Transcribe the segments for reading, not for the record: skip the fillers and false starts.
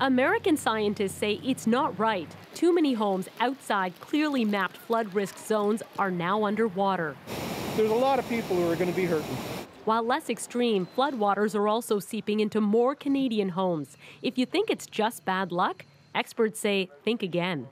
American scientists say it's not right. Too many homes outside clearly mapped flood risk zones are now underwater. There's a lot of people who are going to be hurting. While less extreme, floodwaters are also seeping into more Canadian homes. If you think it's just bad luck, experts say think again.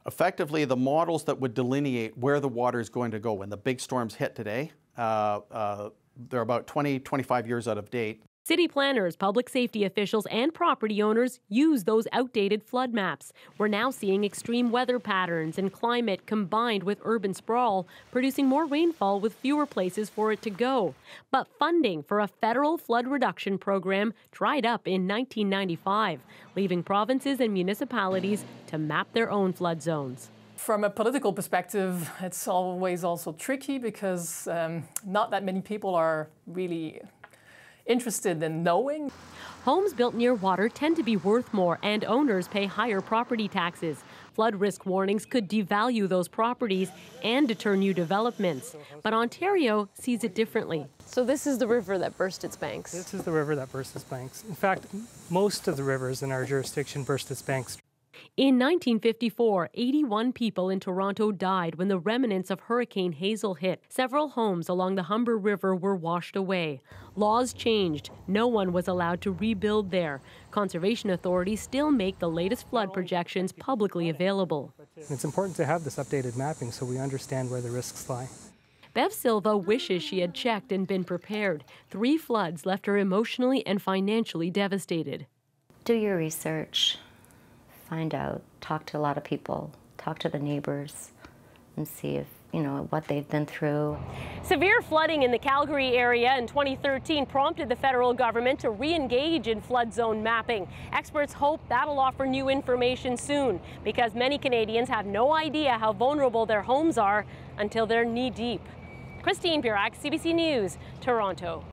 Effectively, the models that would delineate where the water is going to go when the big storms hit today, they're about 25 years out of date. City planners, public safety officials, and property owners use those outdated flood maps. We're now seeing extreme weather patterns and climate combined with urban sprawl, producing more rainfall with fewer places for it to go. But funding for a federal flood reduction program dried up in 1995, leaving provinces and municipalities to map their own flood zones. From a political perspective, it's always also tricky because not that many people are really interested in knowing. Homes built near water tend to be worth more, and owners pay higher property taxes. Flood risk warnings could devalue those properties and deter new developments. But Ontario sees it differently. So this is the river that burst its banks? This is the river that burst its banks. In fact, most of the rivers in our jurisdiction burst its banks. In 1954, 81 people in Toronto died when the remnants of Hurricane Hazel hit. Several homes along the Humber River were washed away. Laws changed. No one was allowed to rebuild there. Conservation authorities still make the latest flood projections publicly available. It's important to have this updated mapping so we understand where the risks lie. Bev Silva wishes she had checked and been prepared. 3 floods left her emotionally and financially devastated. Do your research. Find out, talk to a lot of people, talk to the neighbors, and see if, what they've been through. Severe flooding in the Calgary area in 2013 prompted the federal government to re-engage in flood zone mapping. Experts hope that'll offer new information soon, because many Canadians have no idea how vulnerable their homes are until they're knee-deep. Christine Burak, CBC News, Toronto.